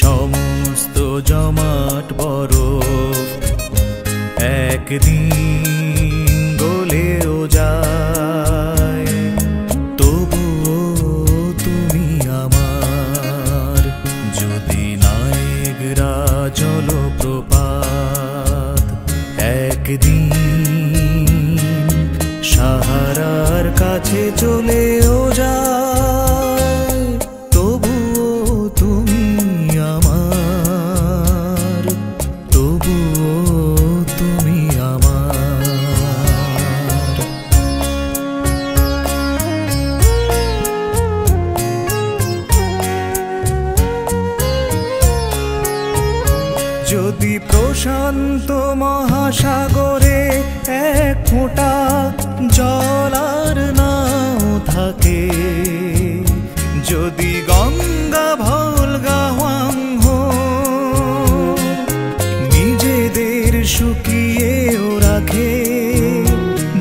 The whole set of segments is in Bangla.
সমস্ত জমাট বরফ একদিন গলেও যায়, তবুও তুমি আমার। যদি নায়েগ্রা জলপ্রপাত একদিন সাহারার কাছে চলেও যায়, তবুও তুমি আমার, তবুও তুমি আমার। যদি প্রশান্ত মহাসাগরে এক ফোঁটা জল আর নাও থাকে, যদি গঙ্গা ভলগা হোয়াংহো নিজেদের শুকিয়েও রাখে,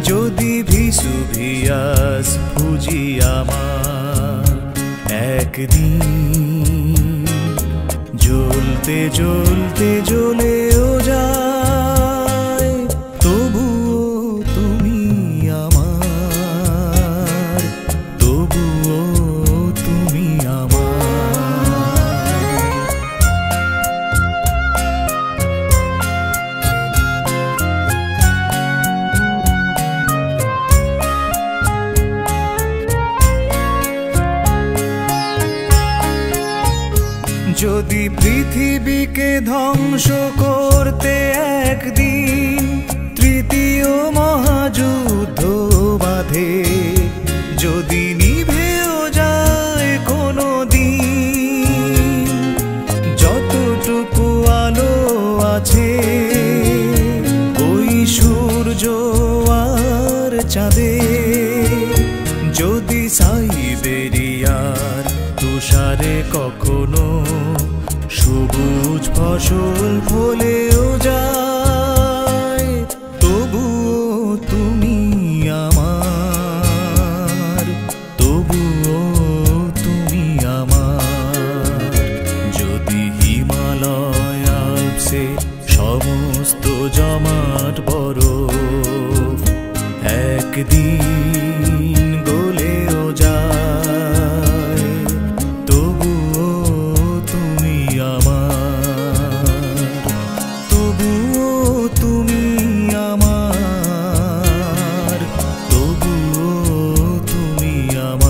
যদি ভিসুভিয়াস ফুজি আমার একদিন জ্বলতে জ্বলতে জ্বলেও যায়, তবুও তুমি আমার, তবুও তুমি আমার। পৃথিবীকে ধ্বংস করতে একদিন তৃতীয় মহাযুদ্ধ বাধে। যদি নিভেও যায় কোনো দিন যতটুকু আলো আছে ওই সূর্য আর চাঁদে, যদি সাইবেরিয়ার তুষারে কখনো সবুজ ফসল ফলেও যায়, তবুও তুমি আমার, তবুও তুমি আমার। যদি হিমালয় আল্পসে সমস্ত জমাট বরফ একদিন গলেও যায়, তবুও তুমি আমার, তবুও তুমি আমার, তবুও তুমি আমার।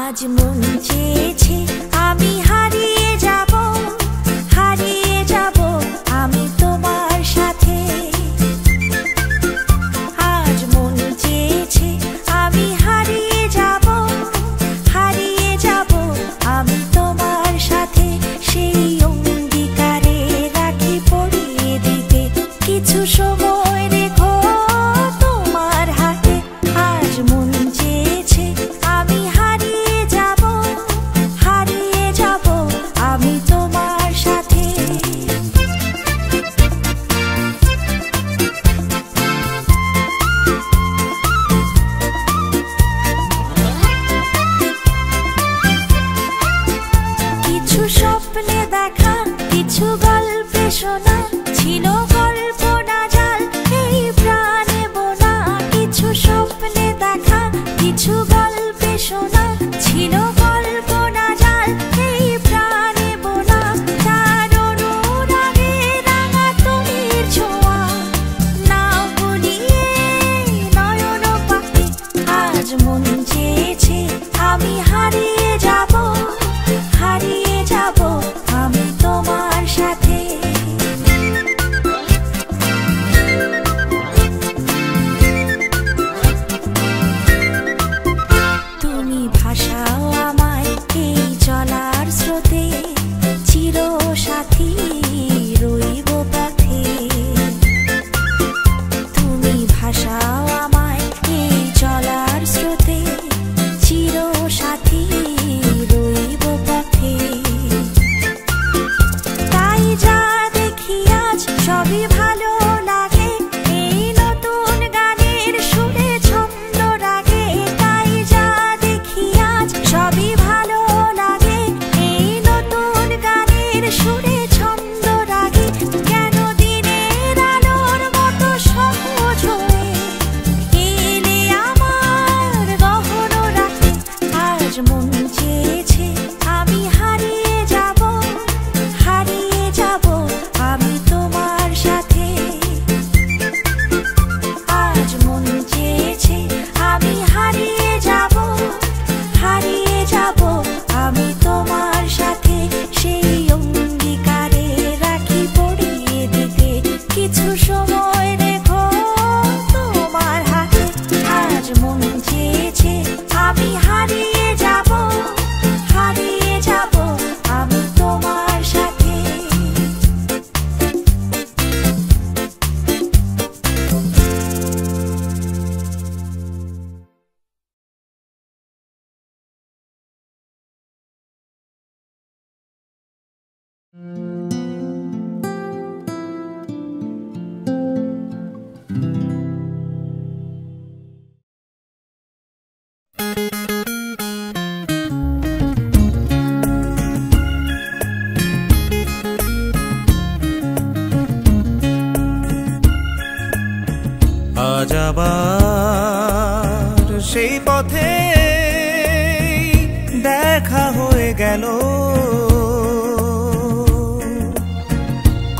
আজ মন চেয়েছে আমি হারিয়ে যাব, হারিয়ে যাব আমি তোমার সাথে। আজ মন চেয়েছে আমি হারিয়ে যাব, হারিয়ে যাব আমি তোমার সাথে। সেই অঙ্গীকারে রাখি পরিয়ে দিতে কিছু সময় রেখো তোমার হাতে। আজ মন চেয়েছে আমি হারিয়ে যাব, হারিয়ে যাব আমি তোমার সাথে। কিছু স্বপ্নে দেখা, কিছু গল্পে শোনা, ছিল কল্পনা জাল এই প্রাণে বোনা। কিছু স্বপ্নে দেখা, কিছু গল্পে শোনা, ছিল কল্পনা জাল এই প্রাণে বোনা। তার অনুরাগে রাঙা তুমির ছোঁয়া, নাও বলিয়ে নয়ন পাখি। আজ মন চেয়েছে আমি হারিয়ে যাব, হারিয়ে যাব আমি তোমার সাথে। আজ আবার সেই পথে দেখা হয়ে গেল,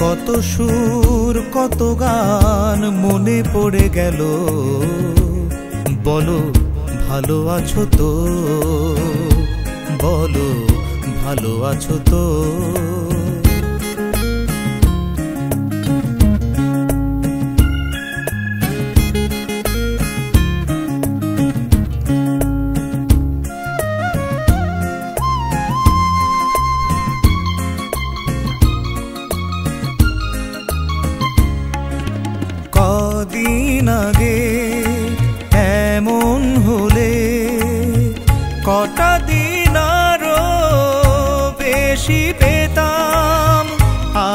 কত সুর কত গান মনে পড়ে গেল। বলো ভালো আছো তো, বলো ভালো আছো তো। কদিন আগে এমন হলে কটা দিন আরো বেশি পেতাম,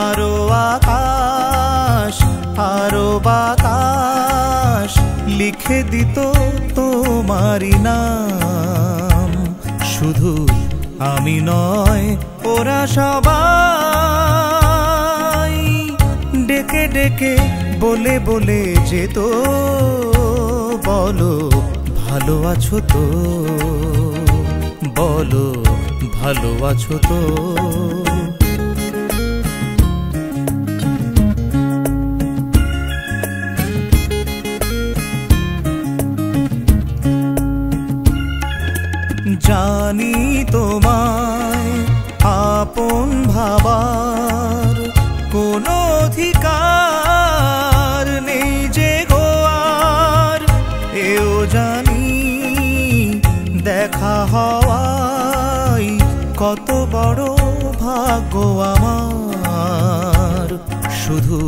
আরো আকাশ আরো বাতাস লিখে দিত তোমারই নাম। শুধু আমি নয় ওরা সবাই ডেকে ডেকে বলে বলে যেত, বলো ভালো আছো তো, বলো ভালো আছো তো। জানি তোমায় আপন ভাবার কোনো অধিকার নেই যে গোয়ার, এও জানি দেখা হওয়াই কত বড় ভাগ্য আমার। শুধু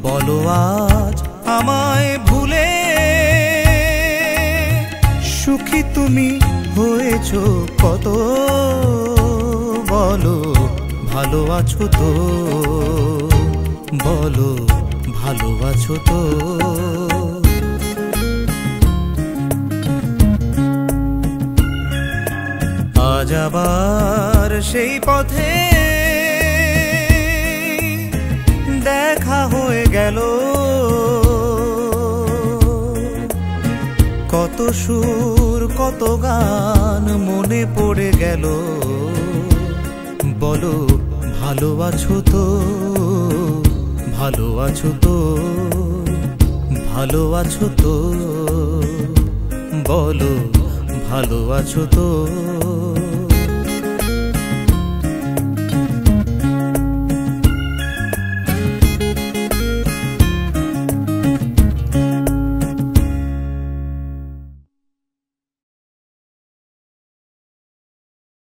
বলো আজ আমায় ভুলে সুখী তুমি হয়েছো কত, বলো ভালো আছো তো, বলো ভালো আছো তো। আজ আবার সেই পথে দেখা হয়ে গেল, কত সুর কত গান মনে পড়ে গেল। বলো ভালো আছো তো, ভালো আছো তো, ভালো আছো তো, বলো ভালো আছো তো।